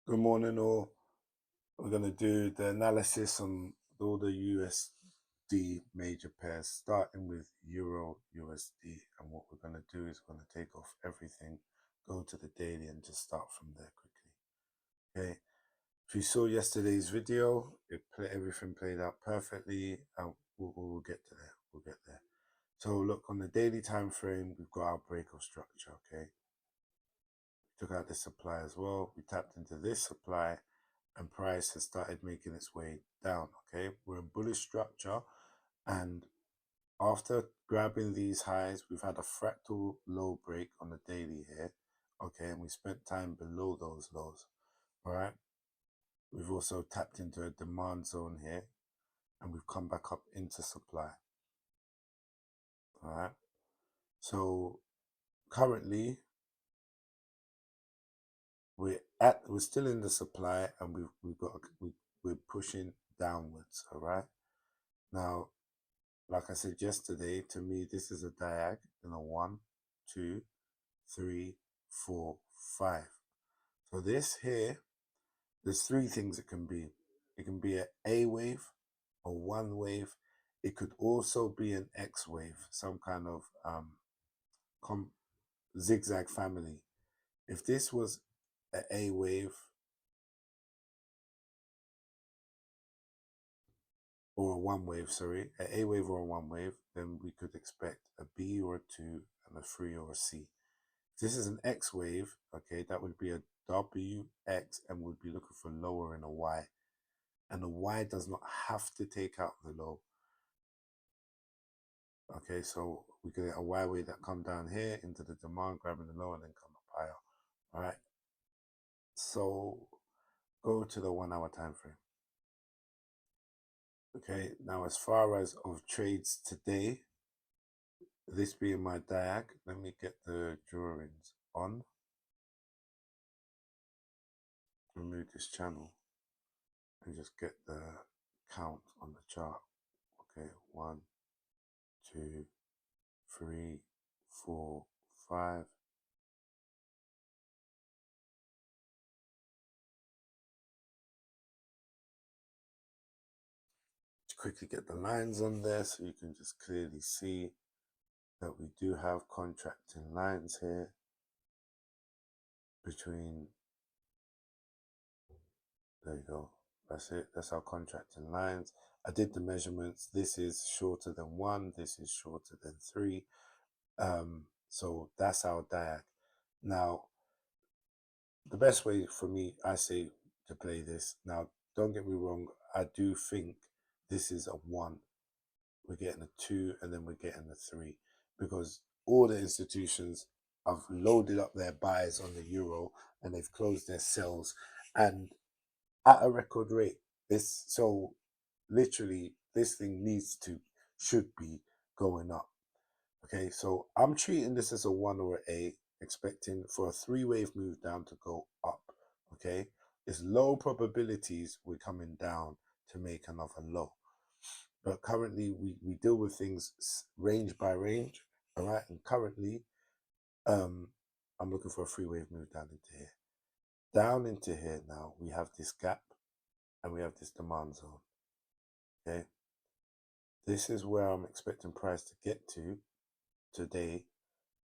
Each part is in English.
Good morning, all. We're going to do the analysis on all the USD major pairs, starting with EURUSD. And what we're going to do is we're going to take off everything, go to the daily, and just start from there quickly. Okay. If you saw yesterday's video, everything played out perfectly, and we'll get to there. We'll get there. So look, on the daily time frame, we've got our breakout structure. Okay. Took out the supply as well. We tapped into this supply, and price has started making its way down. Okay, we're in bullish structure, and after grabbing these highs, we've had a fractal low break on the daily here. Okay, and we spent time below those lows. All right, we've also tapped into a demand zone here, and we've come back up into supply. All right, so currently we're still in the supply, and we're pushing downwards. All right, now, like I said yesterday, to me, this is a diag in a 1, 2, 3, 4, 5. So this here, there's three things it can be. It can be an A wave or one wave. It could also be an X wave, some kind of zigzag family. If this was an A wave or a one wave, sorry, an A wave or a one wave, then we could expect a B or a 2 and a 3 or a C. This is an X wave, okay, that would be a WX, and we'd be looking for lower in a Y. And the Y does not have to take out the low. Okay, so we get a Y wave that come down here into the demand, grabbing the low, and then come up higher. All right. So go to the 1 hour time frame. Okay, now as far as of trades today, this being my diag, let me get the drawings on. Remove this channel and just get the count on the chart. Okay, 1, 2, 3, 4, 5. Quickly get the lines on there so you can just clearly see that we do have contracting lines here between, there you go, that's it, that's our contracting lines. I did the measurements. This is shorter than 1, this is shorter than 3. So that's our diag. Now, the best way for me, I say, to play this, now don't get me wrong, I do think this is a 1. We're getting a 2, and then we're getting a 3, because all the institutions have loaded up their buys on the euro and they've closed their sells, and at a record rate. So literally this thing should be going up. Okay, so I'm treating this as a 1 or an A, expecting for a 3-wave move down to go up. Okay, it's low probabilities we're coming down to make another low, but currently we deal with things range by range. All right, and currently I'm looking for a 3-wave move down into here. Down into here now, we have this gap and we have this demand zone. Okay, this is where I'm expecting price to get to today,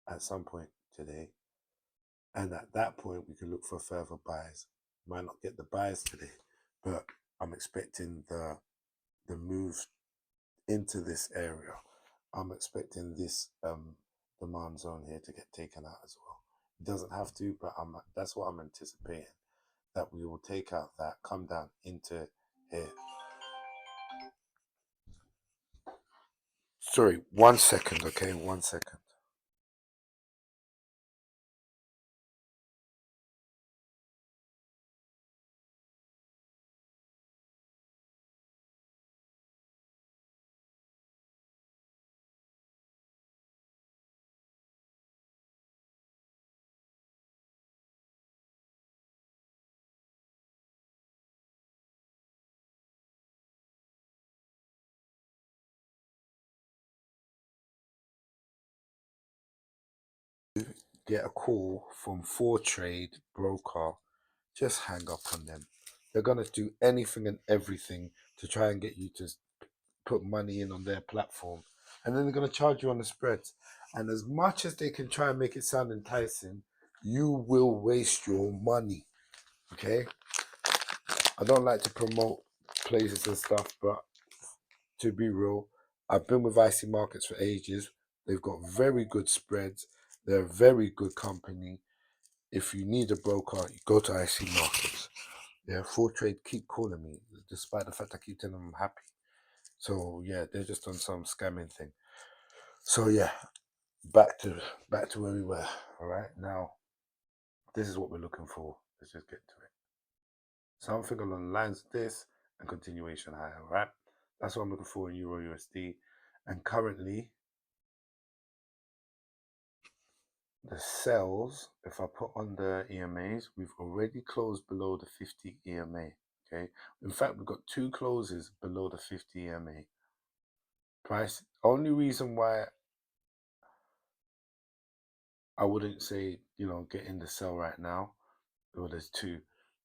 at some point today, and at that point we can look for further buys. Might not get the buys today, but I'm expecting the move into this area. I'm expecting this demand zone here to get taken out as well. It doesn't have to, but that's what I'm anticipating, that we will take out that, come down into here. Sorry, 1 second, okay, 1 second. Get a call from 4Trade broker just hang up on them. They're going to do anything and everything to try and get you to put money in on their platform. And then they're going to charge you on the spreads. And as much as they can try and make it sound enticing, you will waste your money. Okay? I don't like to promote places and stuff, but to be real, I've been with IC Markets for ages. They've got very good spreads. They're a very good company. If you need a broker, you go to IC Markets. Yeah, Full Trade keep calling me, despite the fact I keep telling them I'm happy. So yeah, they're just on some scamming thing. So yeah, back to where we were. All right, now this is what we're looking for. Let's just get to it. Something along the lines of this and continuation high. All right, that's what I'm looking for in EURUSD. And currently, the sells, if I put on the EMAs, we've already closed below the 50 EMA. Okay, in fact, we've got 2 closes below the 50 EMA. Price, only reason why I wouldn't say, get in the sell right now, well, there's 2.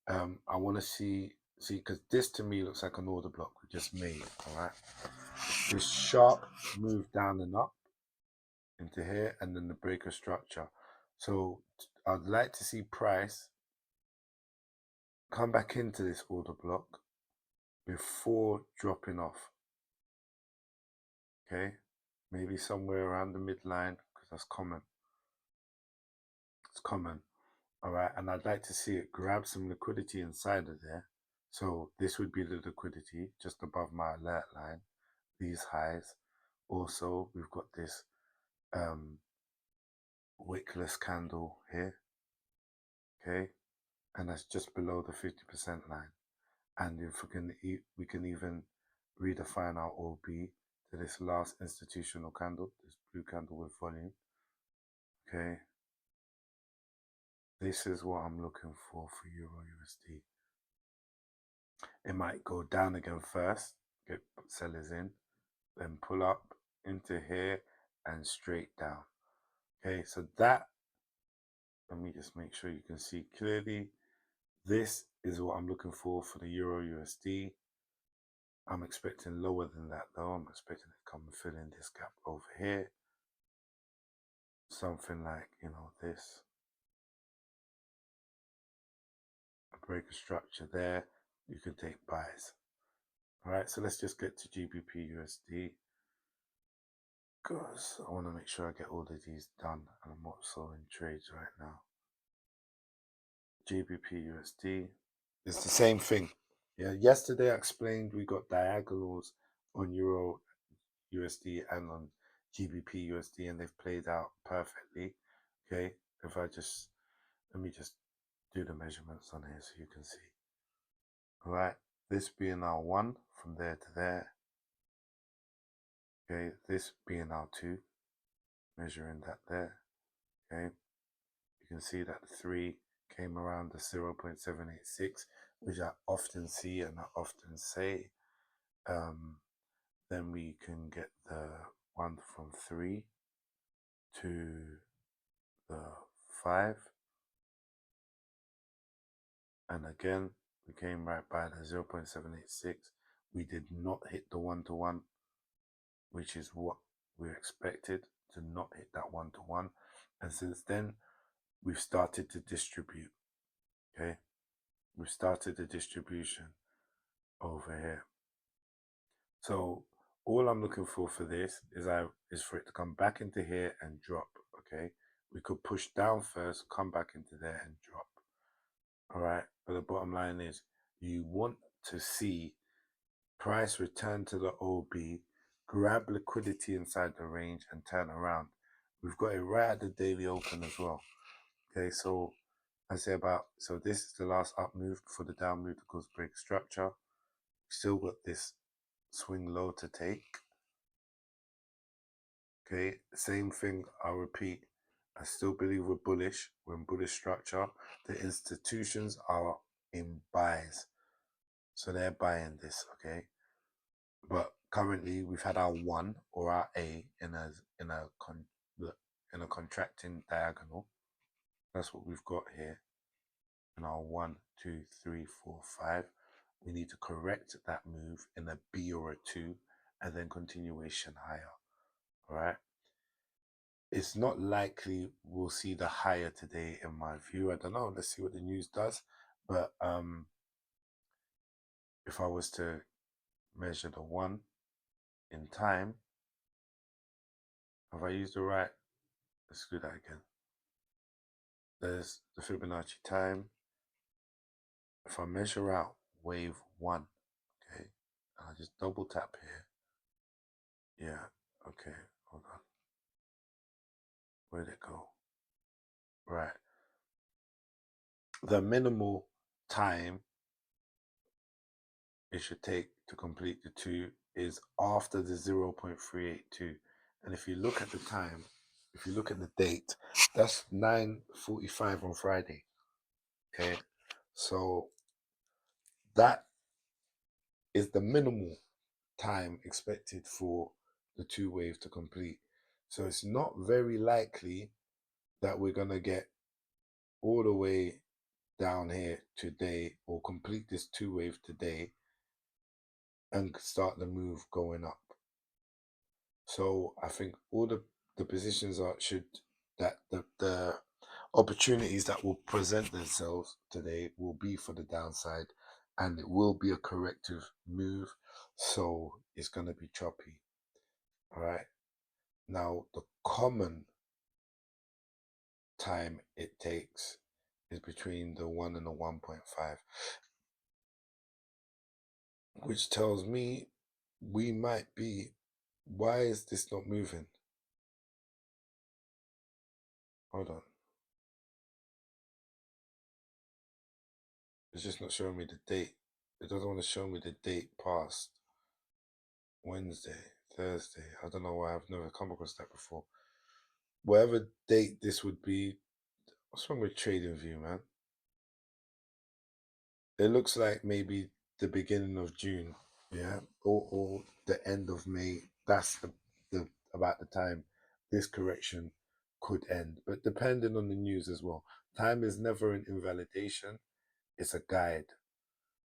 I want to see, because this to me looks like an order block we just made. All right, this sharp move down and up into here, and then the breaker structure. So I'd like to see price come back into this order block before dropping off. Okay, maybe somewhere around the midline, because that's common. It's common. All right, and I'd like to see it grab some liquidity inside of there. So this would be the liquidity just above my alert line, these highs. Also, we've got this wickless candle here, okay, and that's just below the 50% line. And if we can even redefine our OB to this last institutional candle, this blue candle with volume. Okay, this is what I'm looking for EURUSD. It might go down again first, get sellers in, then pull up into here and straight down. Okay, so that, let me just make sure you can see clearly. This is what I'm looking for the EURUSD. I'm expecting lower than that though. I'm expecting it to come and fill in this gap over here. Something like, this. A breaker structure there. You can take buys. All right, so let's just get to GBPUSD, because I want to make sure I get all of these done, and I'm also in trades right now. GBPUSD is the same thing. Yeah, yesterday I explained we got diagonals on EURUSD and on GBPUSD, and they've played out perfectly. Okay, if I just, let me just do the measurements on here so you can see. All right, this being our 1 from there to there. Okay, this being our 2, measuring that there. Okay, you can see that the 3 came around the 0.786, which I often see and I often say. Then we can get the 1 from 3 to the 5. And again, we came right by the 0.786. We did not hit the 1-to-1, which is what we expected, to not hit that 1-to-1. And since then, we've started to distribute. Okay, we've started the distribution over here. So all I'm looking for this is for it to come back into here and drop. Okay, we could push down first, come back into there and drop. All right, but the bottom line is you want to see price return to the OB, grab liquidity inside the range and turn around. We've got it right at the daily open as well. Okay, so I say so this is the last up move for the down move that goes break structure. Still got this swing low to take. Okay, same thing, I'll repeat. I still believe we're bullish. We're in bullish structure. The institutions are in buys, so they're buying this. Okay, but currently we've had our 1 or our A in a contracting diagonal. That's what we've got here. in our 1, 2, 3, 4, 5. We need to correct that move in a B or a 2 and then continuation higher. All right. It's not likely we'll see the higher today in my view. I don't know. Let's see what the news does. But if I was to measure the 1 in time, have I used the right? Let's do that again. There's the Fibonacci time. If I measure out wave 1, okay, I'll just double tap here. Yeah, okay, hold on. Where'd it go? Right. The minimal time it should take to complete the 2 is after the 0.382. And if you look at the time, if you look at the date, that's 9:45 on Friday. Okay, so that is the minimal time expected for the 2 waves to complete. So it's not very likely that we're going to get all the way down here today or complete this 2 wave today and start the move going up. So I think all the positions are that the opportunities that will present themselves today will be for the downside, and it will be a corrective move. So it's going to be choppy. All right. Now the common time it takes is between the 1 and the 1.5, which tells me we might be. Why is this not moving? Hold on. It's just not showing me the date. It doesn't want to show me the date past Wednesday, Thursday. I don't know why. I've never come across that before. Whatever date this would be, what's wrong with TradingView, man? It looks like maybe the beginning of June, yeah, or the end of May. That's the about the time this correction could end. But depending on the news as well. Time is never an invalidation, it's a guide.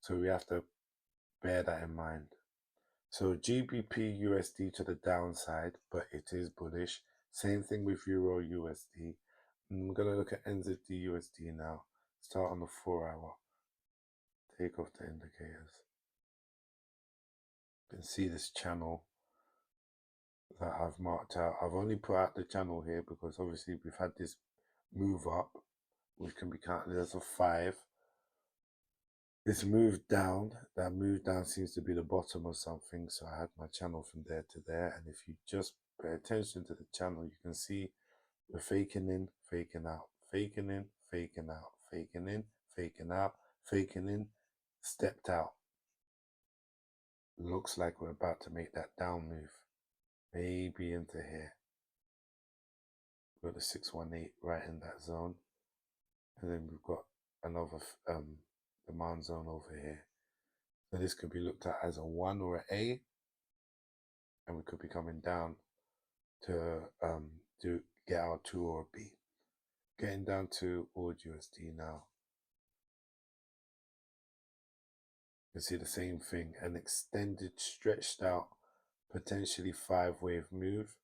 So we have to bear that in mind. So GBPUSD to the downside, but it is bullish. Same thing with EURUSD. I'm going to look at NZDUSD now. Start on the 4-hour. Take off the indicators. You can see this channel that I've marked out. I've only put out the channel here because obviously we've had this move up, which can be counted as a 5. This move down, that move down seems to be the bottom of something. So I had my channel from there to there. And if you just pay attention to the channel, you can see we're faking in, faking out, faking in, faking out, faking in, faking out, faking in, stepped out. Looks like we're about to make that down move. Maybe into here. We've got the 618 right in that zone. And then we've got another demand zone over here. So this could be looked at as a 1 or an A. And we could be coming down to get our 2 or a B. Getting down to AUDUSD now. You can see the same thing, an extended, stretched out, potentially 5-wave move,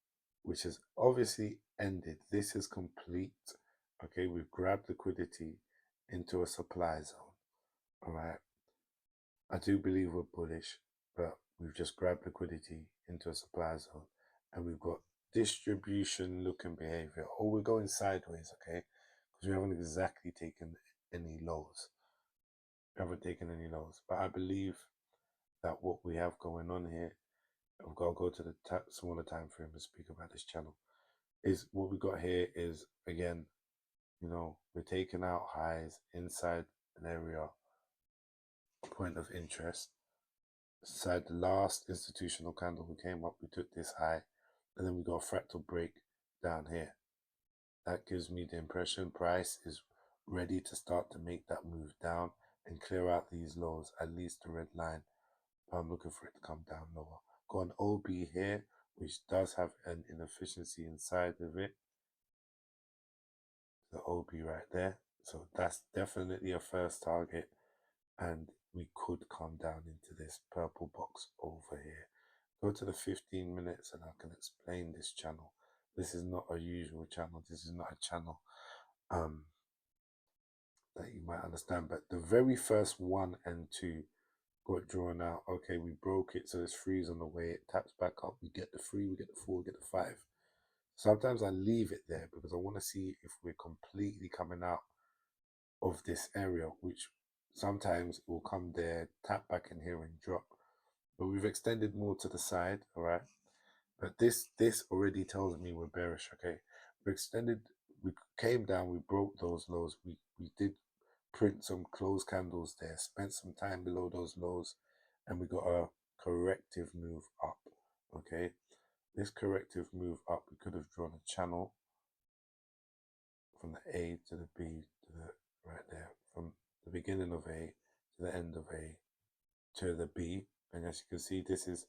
which has obviously ended. This is complete. Okay, we've grabbed liquidity into a supply zone. All right. I do believe we're bullish, but we've just grabbed liquidity into a supply zone, and we've got distribution looking behavior. Or we're going sideways, okay? Because we haven't exactly taken any lows. We haven't taken any lows, but I believe that what we have going on here, I've got to go to the smaller time frame and speak about this channel, is what we got here is, again, you know, we're taking out highs inside an area point of interest. Inside the last institutional candle we came up, we took this high, and then we got a fractal break down here. That gives me the impression price is ready to start to make that move down and clear out these lows, at least the red line. But I'm looking for it to come down lower. Got an OB here, which does have an inefficiency inside of it. The OB right there. So that's definitely a first target, and we could come down into this purple box over here. Go to the 15 minutes and I can explain this channel. This is not a usual channel. This is not a channel that you might understand. But the very first 1 and 2 got drawn out. Okay, we broke it, so there's 3s on the way. It taps back up. We get the 3, we get the 4, we get the 5. Sometimes I leave it there because I want to see if we're completely coming out of this area, which sometimes will come there, tap back in here and drop. But we've extended more to the side, all right? But this already tells me we're bearish, okay? We extended, we came down, we broke those lows. We did print some closed candles there, spent some time below those lows, and we got a corrective move up, okay? This corrective move up, we could have drawn a channel from the A to the B to the right there, from the beginning of A to the end of A to the B. And as you can see, this is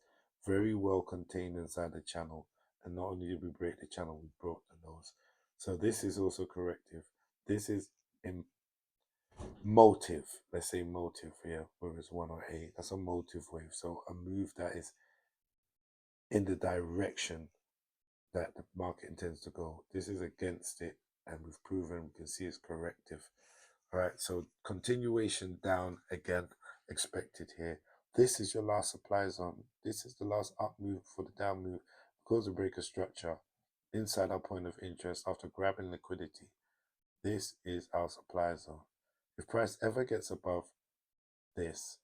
very well contained inside the channel. And not only did we break the channel, we broke the lows. So this is also corrective. This is in motive. Let's say motive here, whether it's 1 or A. That's a motive wave. So a move that is in the direction that the market intends to go. This is against it, and we've proven, we can see it's corrective. All right, so continuation down again expected here. This is your last supply zone. This is the last up move for the down move. Because of breaker structure inside our point of interest after grabbing liquidity. This is our supply zone. If price ever gets above this,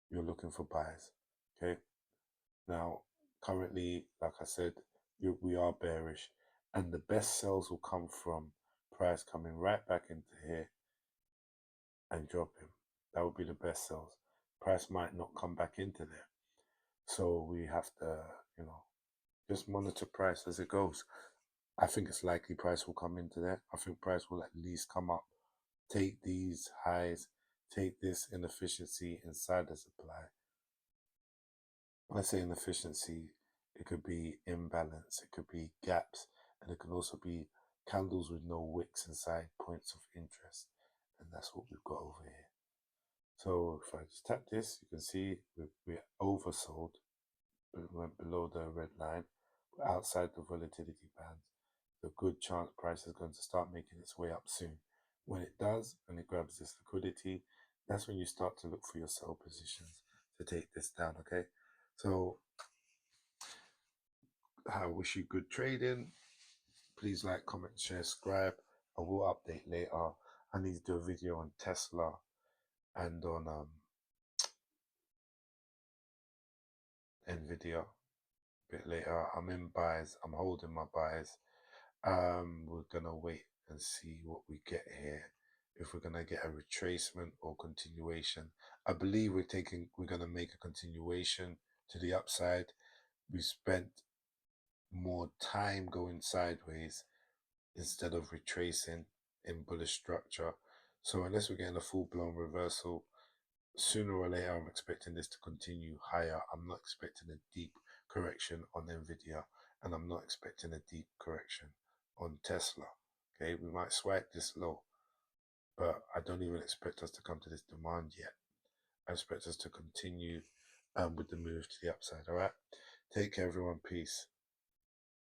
you're looking for buys. Okay. Now, currently, like I said, we are bearish, and the best sells will come from price coming right back into here and dropping. That would be the best sells. Price might not come back into there, so we have to, just monitor price as it goes. I think it's likely price will come into there. I think price will at least come up, take these highs, take this inefficiency inside the supply. When I say inefficiency, it could be imbalance, it could be gaps, and it can also be candles with no wicks inside points of interest. And that's what we've got over here. So if I just tap this, you can see we're oversold. We went below the red line. We're outside the volatility band. The good chance price is going to start making its way up soon. When it does, and it grabs this liquidity, that's when you start to look for your sell positions to take this down, okay? So I wish you good trading. Please like, comment, share, subscribe. I will update later. I need to do a video on Tesla and on NVIDIA a bit later. I'm in buys. I'm holding my buys. We're gonna wait and see what we get here. If we're gonna get a retracement or continuation. I believe we're gonna make a continuation to the upside. We spent more time going sideways instead of retracing in bullish structure. So unless we're getting a full-blown reversal, sooner or later I'm expecting this to continue higher. I'm not expecting a deep correction on NVIDIA, and I'm not expecting a deep correction on Tesla. Okay, we might swipe this low, but I don't even expect us to come to this demand yet. I expect us to continue with the move to the upside. All right, take care everyone, peace.